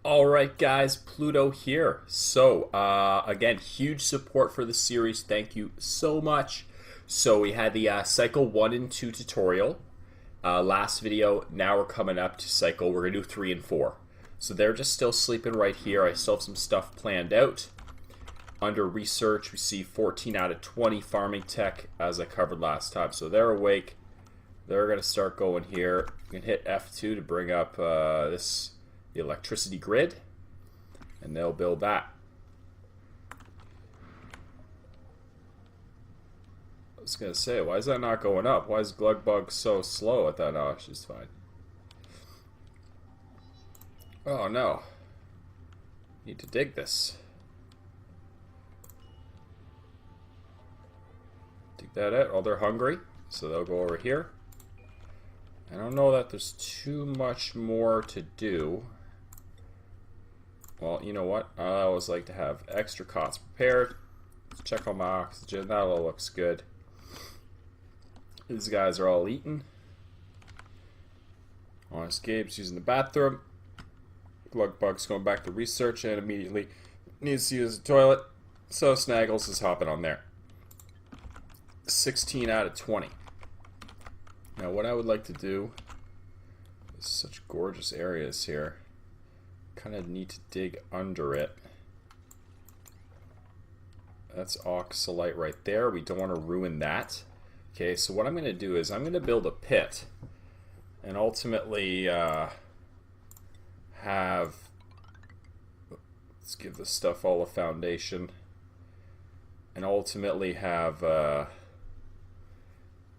Alright guys, Pluto here. So, again, huge support for the series. Thank you so much. So we had the Cycle 1 and 2 tutorial last video. Now we're coming up to Cycle, we're going to do 3 and 4. So they're just still sleeping right here. I still have some stuff planned out. Under research, we see 14 out of 20 farming tech, as I covered last time. So they're awake. They're going to start going here. You can hit F2 to bring up the electricity grid, and they'll build that. I was going to say, why is that not going up? Why is Glugbug so slow at that? Oh, she's fine. Oh no. Need to dig this. Dig that out. Oh, they're hungry, so they'll go over here. I don't know that there's too much more to do. Well, you know what? I always like to have extra cots prepared. Let's check on my oxygen. That all looks good. These guys are all eating. Honest Gabe's using the bathroom. Glugbug's going back to research and immediately needs to use the toilet. So Snaggles is hopping on there. 16 out of 20. Now what I would like to do is such gorgeous areas here. Kind of need to dig under it. That's oxalite right there. We don't want to ruin that. Okay, so what I'm going to do is I'm going to build a pit and ultimately let's give this stuff all a foundation, and ultimately have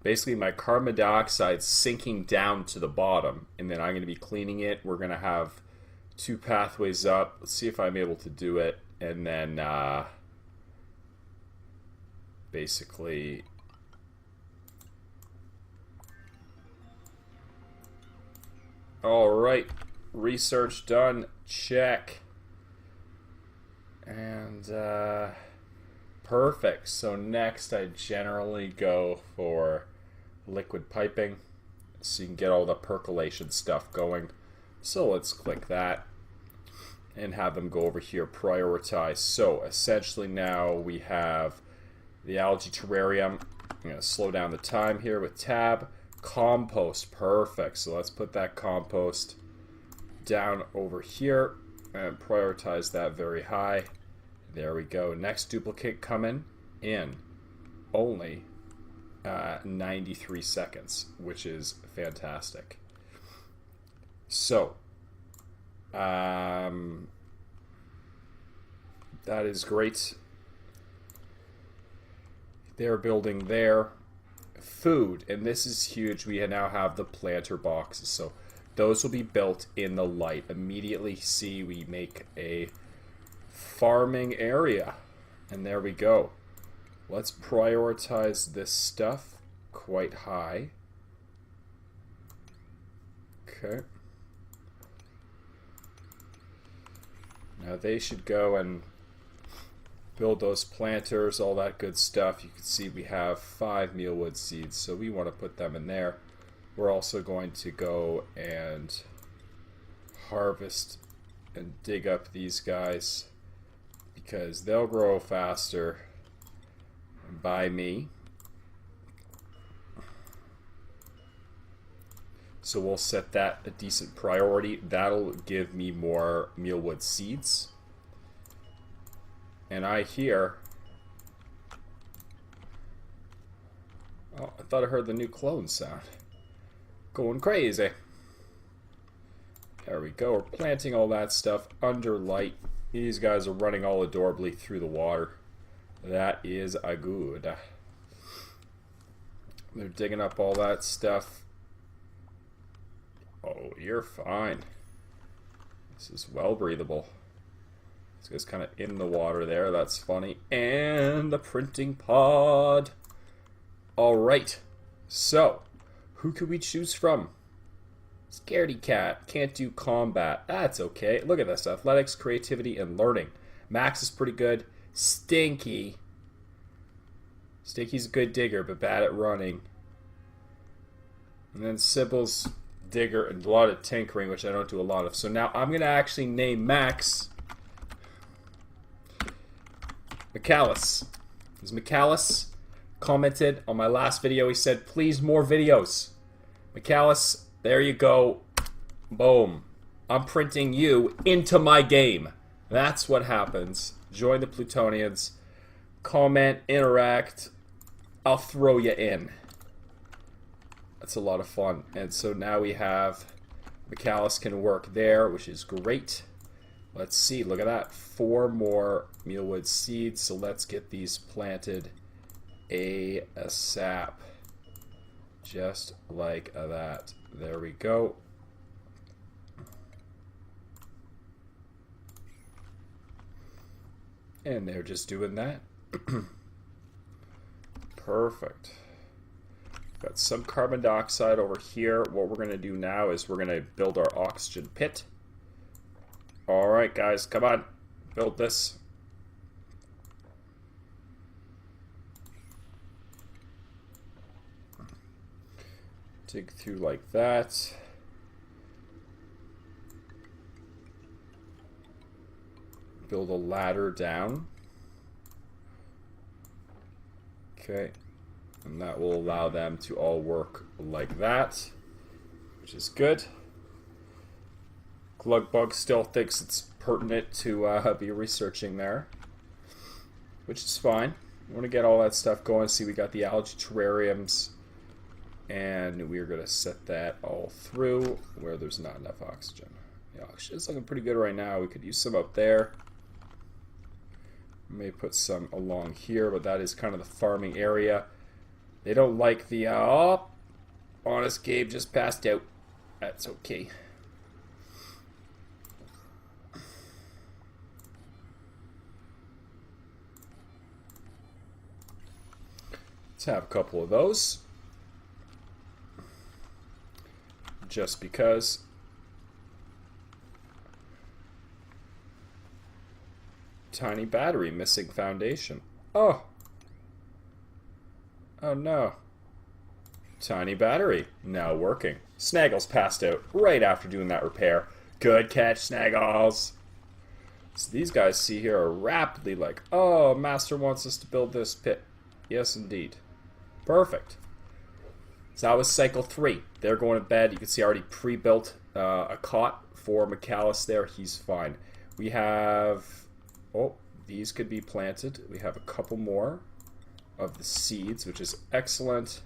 basically my carbon dioxide sinking down to the bottom, and then I'm going to be cleaning it. We're going to have 2 pathways up. Let's see if I'm able to do it, and then basically alright, research done, check, and perfect. So next I generally go for liquid piping so you can get all the percolation stuff going. So let's click that and have them go over here, prioritize. So essentially now we have the algae terrarium. I'm going to slow down the time here with tab. Compost, perfect. So let's put that compost down over here and prioritize that very high. There we go. Next duplicate coming in only 93 seconds, which is fantastic. So, that is great. They're building their food, and this is huge. We now have the planter boxes, so those will be built in the light. Immediately see we make a farming area, and there we go. Let's prioritize this stuff quite high. Okay. Now they should go and build those planters, all that good stuff. You can see we have 5 mealwood seeds, so we want to put them in there. We're also going to go and harvest and dig up these guys because they'll grow faster by me. So we'll set that a decent priority. That'll give me more mealwood seeds. And I hear... oh, I thought I heard the new clone sound. Going crazy. There we go. We're planting all that stuff under light. These guys are running all adorably through the water. That is a good. They're digging up all that stuff. Oh, you're fine. This is well breathable. This guy's kind of in the water there. That's funny. And the printing pod. Alright. So, who could we choose from? Scaredy cat. Can't do combat. That's okay. Look at this. Athletics, creativity, and learning. Max is pretty good. Stinky. Stinky's a good digger, but bad at running. And then Sybil's digger and a lot of tinkering, which I don't do a lot of. So now I'm going to actually name Max McAllis. Because McAllis commented on my last video. He said, please, more videos. McAllis, there you go. Boom. I'm printing you into my game. That's what happens. Join the Plutonians. Comment, interact. I'll throw you in. That's a lot of fun. And so now we have McAllis can work there, which is great. Let's see. Look at that. 4 more mealwood seeds. So let's get these planted ASAP. Just like that. There we go. And they're just doing that. Perfect. Got some carbon dioxide over here. What we're going to do now is we're going to build our oxygen pit. Alright guys, come on. Build this. Dig through like that. Build a ladder down. Okay. And that will allow them to all work like that, which is good. Glugbug still thinks it's pertinent to be researching there, which is fine. We want to get all that stuff going. See, we got the algae terrariums, and we're going to set that all through where there's not enough oxygen. The oxygen is looking pretty good right now. We could use some up there. We may put some along here, but that is kind of the farming area. They don't like the, oh, Honest Gabe just passed out. That's okay. Let's have a couple of those. Just because. Tiny battery missing foundation. Oh. Oh no. Tiny battery now working. Snaggles passed out right after doing that repair. Good catch, Snaggles. So these guys see here are rapidly like, oh, Master wants us to build this pit. Yes, indeed. Perfect. So that was cycle 3. They're going to bed. You can see I already pre-built a cot for McAllis there. He's fine. We have... Oh, these could be planted. We have a couple more of the seeds, which is excellent.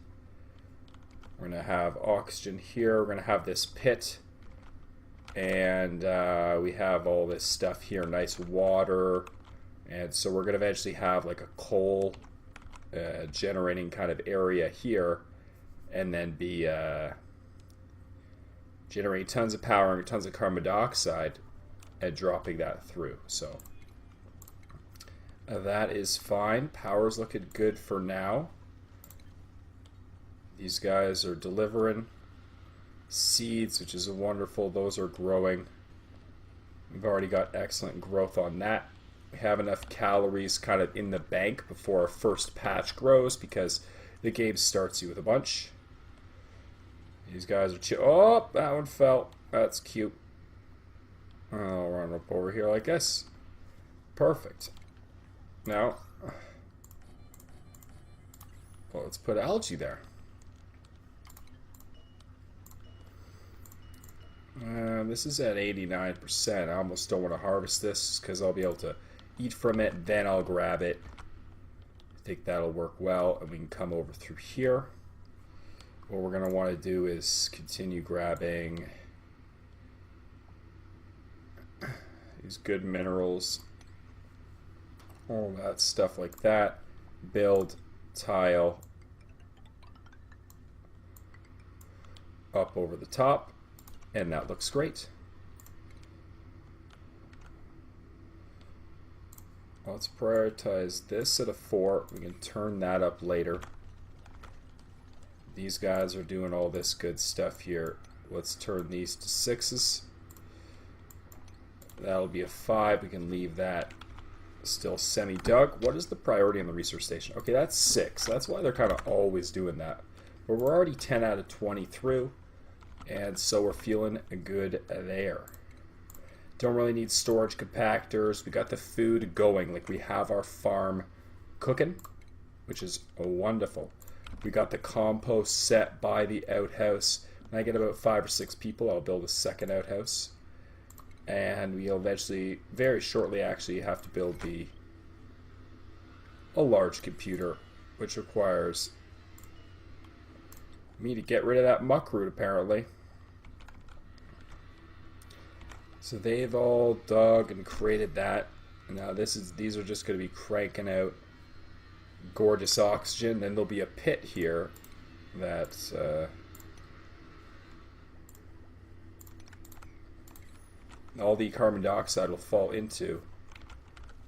We're going to have oxygen here. We're going to have this pit. And we have all this stuff here. Nice water. And so we're going to eventually have like a coal generating kind of area here. And then be generating tons of power and tons of carbon dioxide and dropping that through. So that is fine. Power's looking good for now. These guys are delivering seeds, which is wonderful. Those are growing. We've already got excellent growth on that. We have enough calories kind of in the bank before our first patch grows because the game starts you with a bunch. These guys are oh, that one fell. That's cute. I'll run up over here like this. Perfect. Now, well, let's put algae there. This is at 89%. I almost don't want to harvest this because I'll be able to eat from it, then I'll grab it. I think that'll work well, and we can come over through here. What we're going to want to do is continue grabbing these good minerals. All that stuff like that. Build, tile, up over the top, and that looks great. Let's prioritize this at a 4. We can turn that up later. These guys are doing all this good stuff here. Let's turn these to 6s. That'll be a 5. We can leave that still semi-dug. What is the priority on the research station? Okay, that's 6. That's why they're kind of always doing that. But we're already 10 out of 20 through. And so we're feeling good there. Don't really need storage compactors. We got the food going. Like, we have our farm cooking, which is wonderful. We got the compost set by the outhouse. When I get about 5 or 6 people, I'll build a second outhouse. And we'll eventually, very shortly actually, have to build a large computer, which requires me to get rid of that muck root, apparently. So they've all dug and created that. Now these are just going to be cranking out gorgeous oxygen. Then there'll be a pit here that all the carbon dioxide will fall into.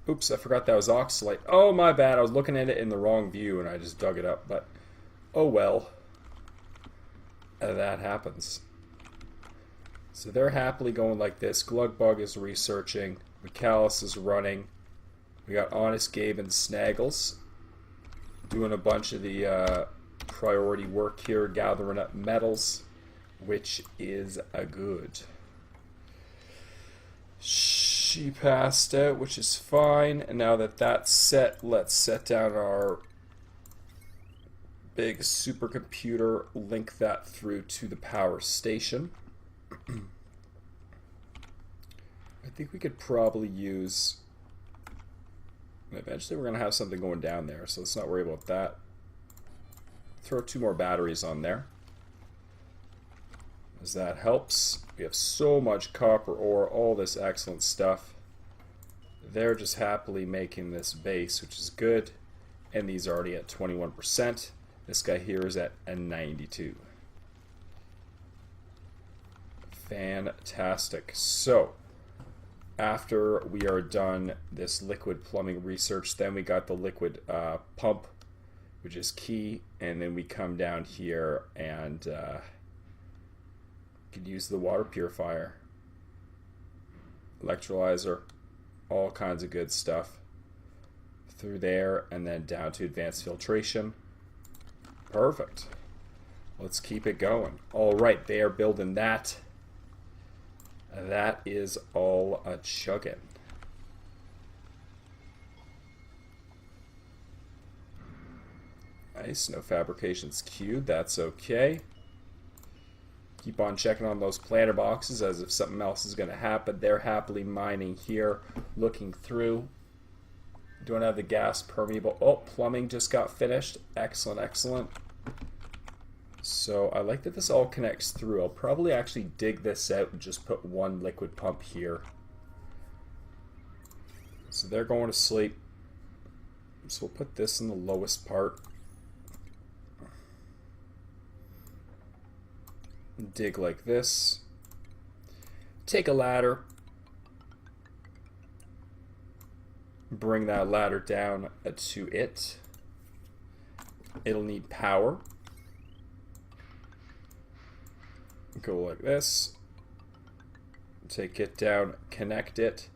Oops, I forgot that was oxalate. Oh, my bad. I was looking at it in the wrong view and I just dug it up. But, oh well. That happens. So they're happily going like this. Glugbug is researching. McAllis is running. We got Honest Gabe and Snaggles doing a bunch of the priority work here, gathering up metals, which is a good. She passed out, which is fine. And now that that's set, let's set down our big supercomputer, link that through to the power station. I think we could probably use... Eventually we're going to have something going down there, so let's not worry about that. Throw 2 more batteries on there, as that helps. We have so much copper ore, all this excellent stuff. They're just happily making this base, which is good. And these are already at 21%. This guy here is at a 92. Fantastic. So, after we are done this liquid plumbing research, then we got the liquid pump, which is key. And then we come down here and could use the water purifier, electrolyzer, all kinds of good stuff through there, and then down to advanced filtration. Perfect. Let's keep it going. All right, they are building that. That is all a chuggin'. Nice, no fabrications queued. That's okay. Keep on checking on those planter boxes as if something else is going to happen. They're happily mining here, looking through. Don't have the gas permeable. Oh, plumbing just got finished. Excellent, excellent. So I like that this all connects through. I'll probably actually dig this out and just put one liquid pump here. So they're going to sleep. So we'll put this in the lowest part. Dig like this. Take a ladder. Bring that ladder down to it. It'll need power. Go like this. Take it down, connect it.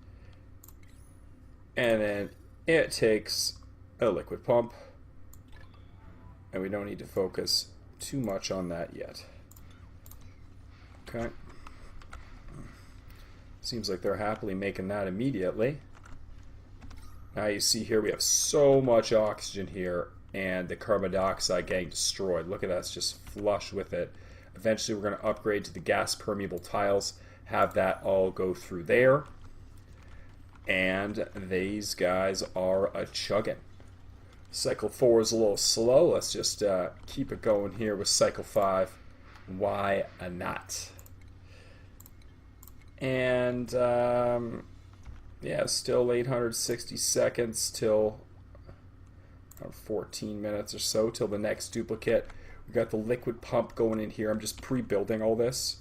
And then it takes a liquid pump. And we don't need to focus too much on that yet. Okay. Seems like they're happily making that immediately. Now you see here we have so much oxygen here and the carbon dioxide getting destroyed. Look at that, it's just flush with it. Eventually we're going to upgrade to the gas permeable tiles, have that all go through there. And these guys are a chuggin'. Cycle 4 is a little slow. Let's just keep it going here with cycle 5. Why not? And yeah, still 860 seconds till 14 minutes or so till the next duplicate. We got the liquid pump going in here. I'm just pre-building all this.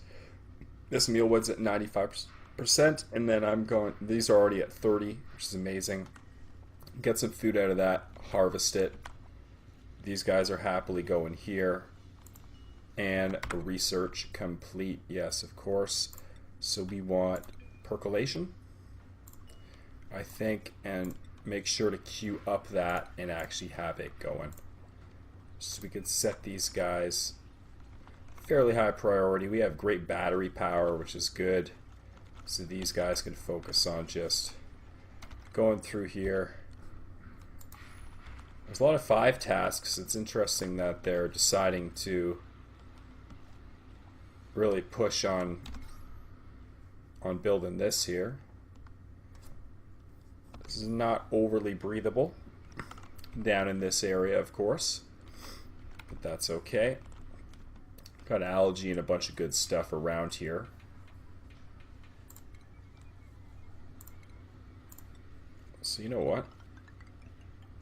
This mealwood's at 95%, and then I'm going. These are already at 30, which is amazing. Get some food out of that. Harvest it. These guys are happily going here. And research complete. Yes, of course. So we want percolation, I think, and make sure to queue up that and actually have it going. So we can set these guys fairly high priority. We have great battery power, which is good. So these guys can focus on just going through here. There's a lot of 5 tasks. It's interesting that they're deciding to really push on building this here. This is not overly breathable down in this area, of course, but that's okay. Got algae and a bunch of good stuff around here. So you know what?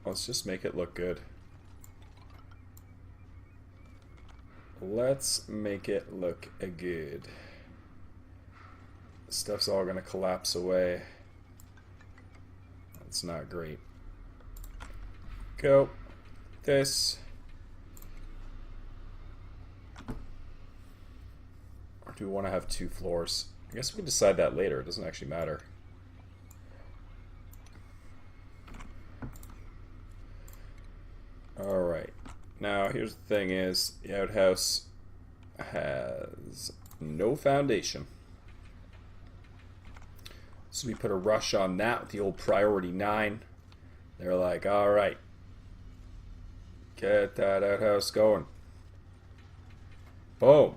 Let's just make it look good. Let's make it look good. Stuff's all gonna collapse away. That's not great. Go. This. Or do we want to have 2 floors? I guess we can decide that later. It doesn't actually matter. Alright. Now, here's the thing is, the outhouse has no foundation. So we put a rush on that with the old priority 9. They're like, alright, get that outhouse going. Boom.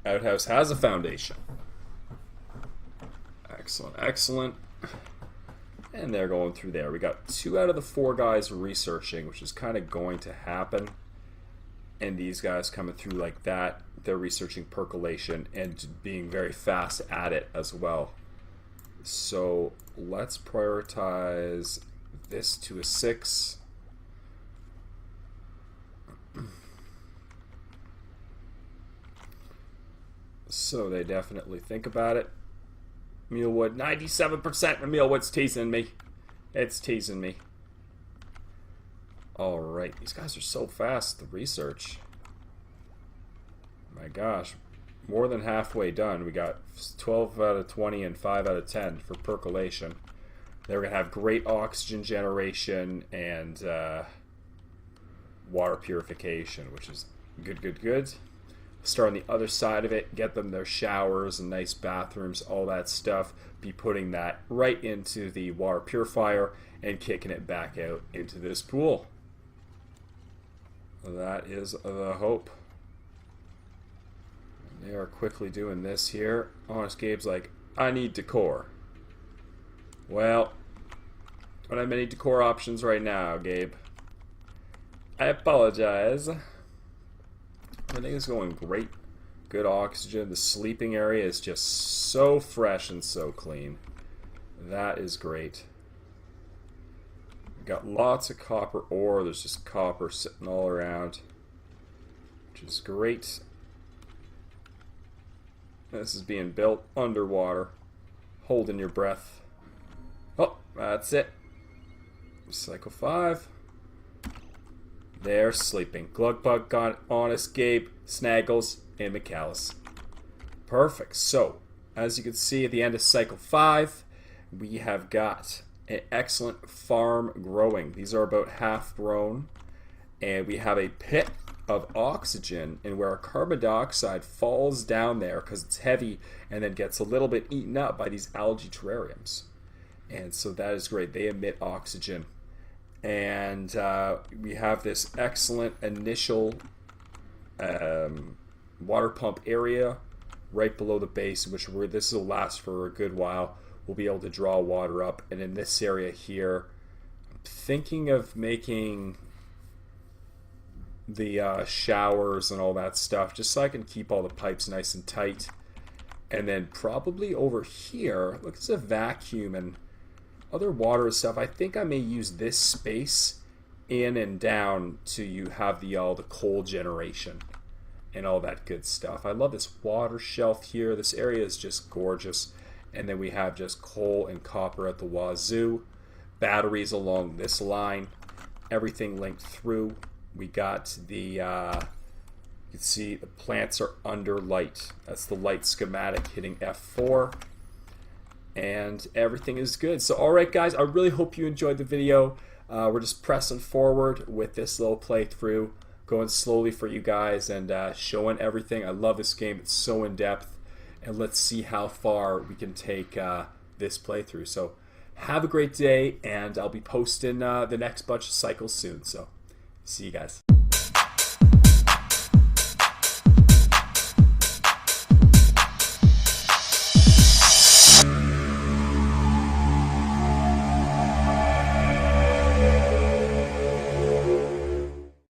Outhouse has a foundation. Excellent, excellent. And they're going through there. We got 2 out of the 4 guys researching, which is kind of going to happen. And these guys coming through like that, they're researching percolation and being very fast at it as well. So let's prioritize this to a 6. So they definitely think about it. Mealwood, 97% of Mealwood's teasing me. It's teasing me. Alright, these guys are so fast, the research. My gosh, more than halfway done. We got 12 out of 20 and 5 out of 10 for percolation. They're going to have great oxygen generation and water purification, which is good, good, good. Start on the other side of it, get them their showers and nice bathrooms, all that stuff. Be putting that right into the water purifier and kicking it back out into this pool. That is the hope. They are quickly doing this here. Honest Gabe's like, I need decor. Well, I don't have many decor options right now, Gabe. I apologize. Everything is going great. Good oxygen. The sleeping area is just so fresh and so clean. That is great. We've got lots of copper ore. There's just copper sitting all around, which is great. This is being built underwater. Holding your breath. Oh, that's it. Cycle 5. They're sleeping. Glugbug, got Honest Gabe, Snaggles, and McAllis. Perfect. So, as you can see at the end of cycle 5, we have got an excellent farm growing. These are about half grown. And we have a pit of oxygen, and where our carbon dioxide falls down there because it's heavy and then gets a little bit eaten up by these algae terrariums. And so that is great. They emit oxygen. And we have this excellent initial water pump area right below the base, which this will last for a good while. We'll be able to draw water up. And in this area here, I'm thinking of making the showers and all that stuff, just so I can keep all the pipes nice and tight. And then probably over here, look, it's a vacuum and other water stuff. I think I may use this space in and down to you have all the coal generation and all that good stuff. I love this water shelf here. This area is just gorgeous. And then we have just coal and copper at the wazoo. Batteries along this line. Everything linked through. We got the, you can see the plants are under light. That's the light schematic hitting F4. And everything is good. So alright guys, I really hope you enjoyed the video. We're just pressing forward with this little playthrough going slowly for you guys and showing everything. I love this game. It's so in-depth. And let's see how far we can take this playthrough. So have a great day, and I'll be posting the next bunch of cycles soon. So see you guys.